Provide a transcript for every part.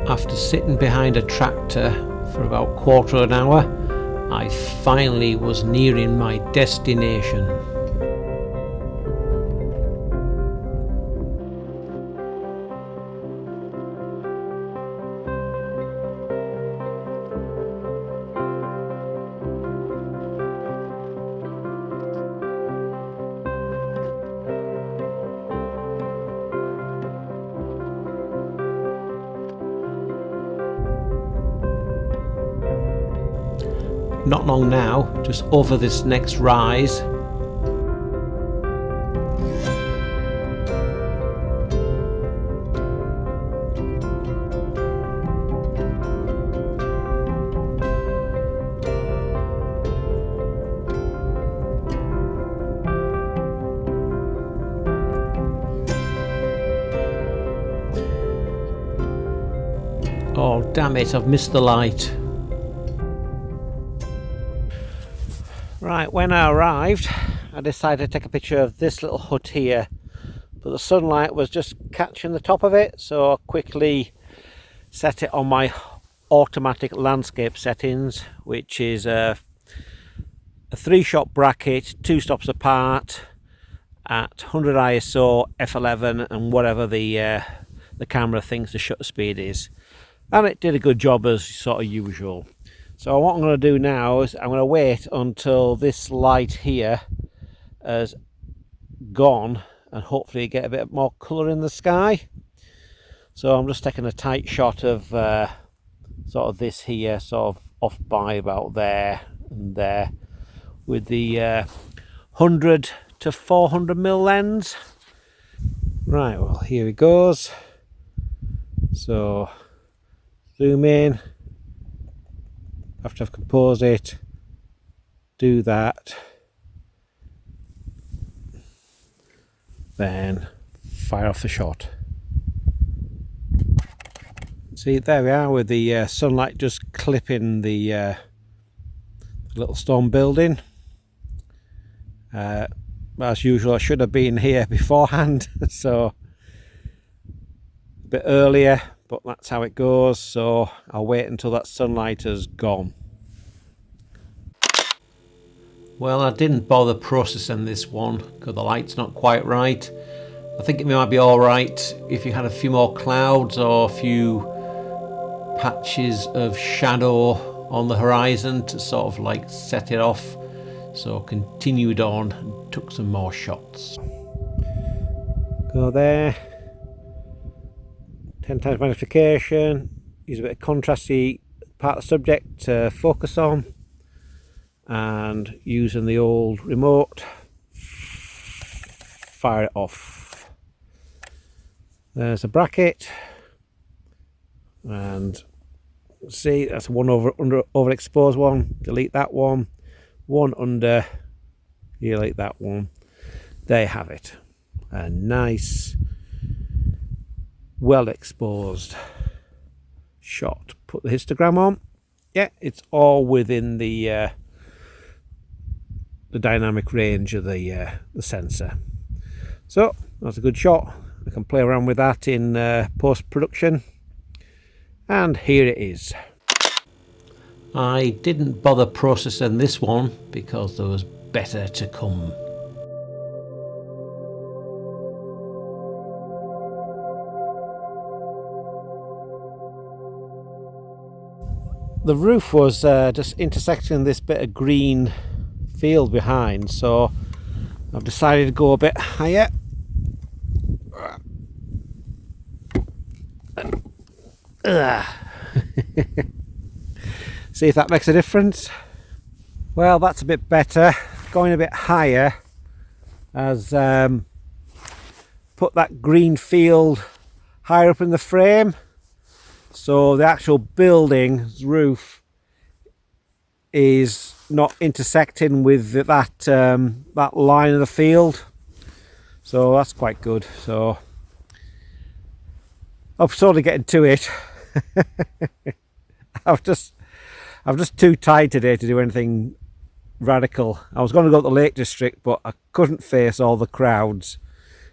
After sitting behind a tractor for about a quarter of an hour, I finally was nearing my destination. Not long now, just over this next rise. Oh damn it, I've missed the light. Right, when I arrived, I decided to take a picture of this little hut here, but the sunlight was just catching the top of it, so I quickly set it on my automatic landscape settings, which is a 3-shot bracket, 2 stops apart, at 100 ISO, f11, and whatever the camera thinks the shutter speed is, and it did a good job as sort of usual. So what I'm going to do now is I'm going to wait until this light here has gone and hopefully get a bit more colour in the sky. So I'm just taking a tight shot of sort of this here, sort of off by about there and there, with the 100 to 400mm lens. Right, well here it goes. So zoom in. After I've composed it, do that, then fire off the shot. See, there we are with the sunlight just clipping the little stone building. As usual, I should have been here beforehand, so a bit earlier. But that's how it goes, so I'll wait until that sunlight has gone. Well, I didn't bother processing this one because the light's not quite right. I think it might be alright if you had a few more clouds or a few patches of shadow on the horizon to sort of like set it off. So continued on and took some more shots. Go there. 10 times magnification, use a bit of contrasty part of the subject to focus on, and using the old remote, fire it off. There's a bracket, and see that's one overexposed one, delete that one under, delete that one. There you have it, a nice well exposed shot. Put the histogram on. Yeah, it's all within the dynamic range of the sensor. So that's a good shot. I can play around with that in post-production, and here it is. I didn't bother processing this one because there was better to come. The roof was just intersecting this bit of green field behind, so I've decided to go a bit higher. See if that makes a difference. Well, that's a bit better. Going a bit higher has put that green field higher up in the frame. So the actual building's roof is not intersecting with that that line of the field, so that's quite good. So I'm sort of getting to it. I've just too tired today to do anything radical. I was going to go to the Lake District, but I couldn't face all the crowds.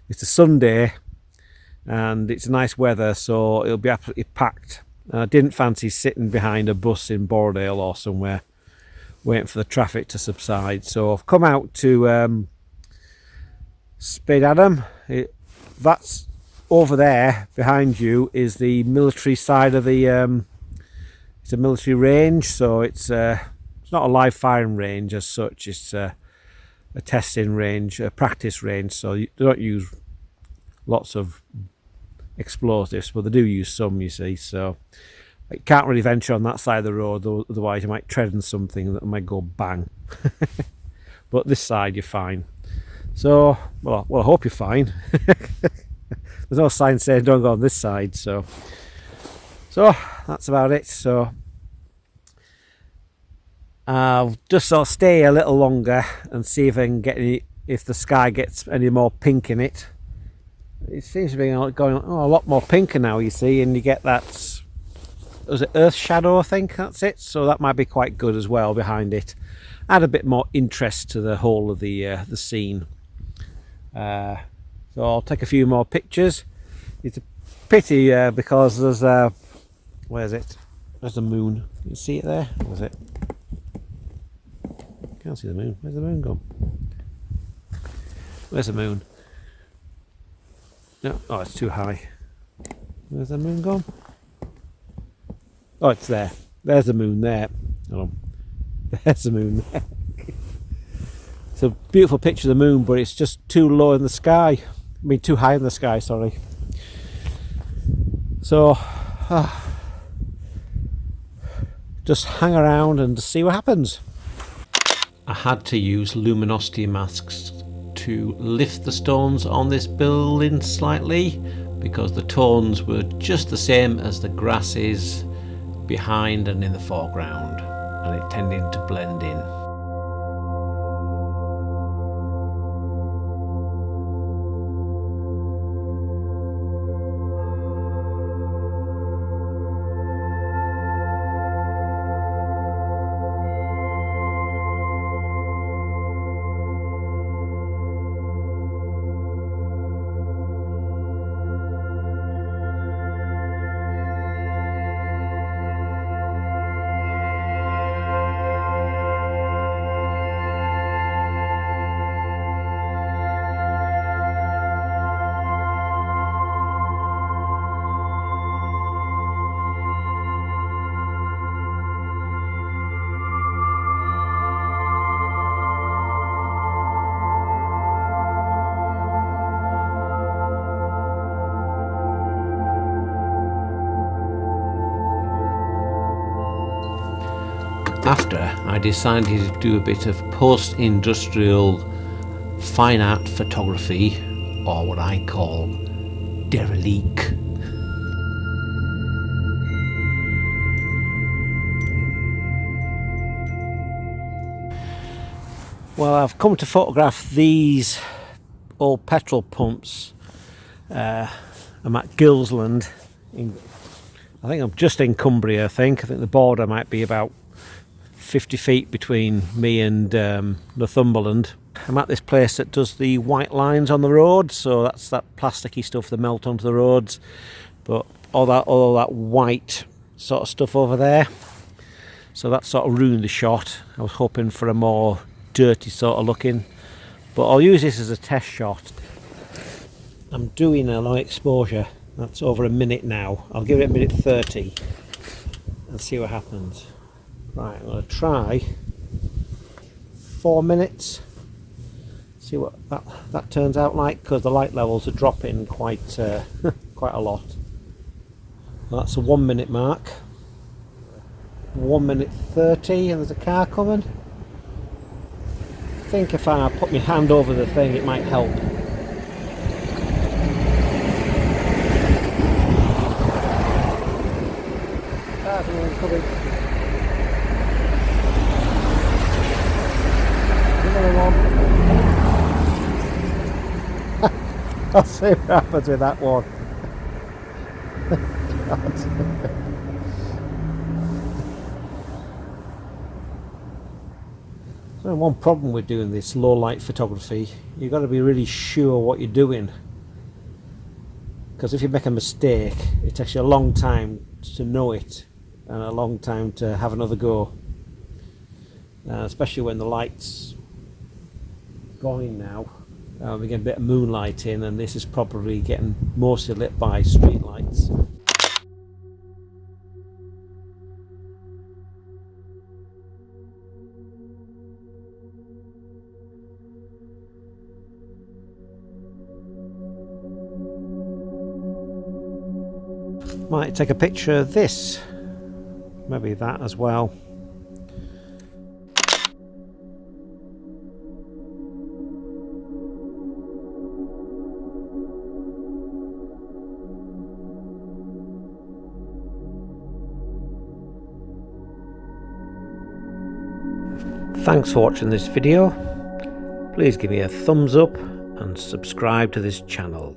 It's a Sunday and it's nice weather, so it'll be absolutely packed. I didn't fancy sitting behind a bus in Borrowdale or somewhere waiting for the traffic to subside, so I've come out to Spade Adam. That's over there behind you is the military side of the it's a military range, so it's not a live firing range as such. It's a testing range, a practice range, so they don't use lots of explosives, but they do use some, you see, so you can't really venture on that side of the road, otherwise you might tread on something that might go bang. But this side you're fine. So, well, I hope you're fine. There's no sign saying don't go on this side, so that's about it. So I'll just sort of stay a little longer and see if I can get if the sky gets any more pink in it. It seems to be going a lot more pinker now, you see, and you get that, was it Earth Shadow, I think that's it, so that might be quite good as well behind it. Add a bit more interest to the whole of the scene. So I'll take a few more pictures. It's a pity because there's where is it? There's the moon. You see it there? Where's it? Can't see the moon. Where's the moon gone? Where's the moon? No, oh, it's too high. Where's the moon gone? Oh, it's there. There's the moon there. Oh, there's the moon there. It's a beautiful picture of the moon, but it's just too low in the sky. I mean, too high in the sky, sorry. So, just hang around and see what happens. I had to use luminosity masks to lift the stones on this building slightly because the tones were just the same as the grasses behind and in the foreground, and it tended to blend in. After, I decided to do a bit of post-industrial fine art photography, or what I call derelict. Well, I've come to photograph these old petrol pumps. I'm at Gilsland. I think I'm just in Cumbria, I think the border might be about 50 feet between me and Northumberland. I'm at this place that does the white lines on the road, so that's that plasticky stuff that melt onto the roads, but all that white sort of stuff over there, so that sort of ruined the shot. I was hoping for a more dirty sort of looking, but I'll use this as a test shot. I'm doing a low exposure, that's over a minute now. I'll give it a minute 30 and see what happens. Right, I'm going to try 4 minutes, see what that turns out like, because the light levels are dropping quite quite a lot. Well, that's a 1 minute mark. 1 minute 30 and there's a car coming. I think if I put my hand over the thing it might help. Cars coming. I'll see what happens with that one. So one problem with doing this low light photography, you've got to be really sure what you're doing, because if you make a mistake it takes you a long time to know it and a long time to have another go, especially when the light's going now. We get a bit of moonlight in, and this is probably getting mostly lit by street lights. Might take a picture of this, maybe that as well. Thanks for watching this video. Please give me a thumbs up and subscribe to this channel.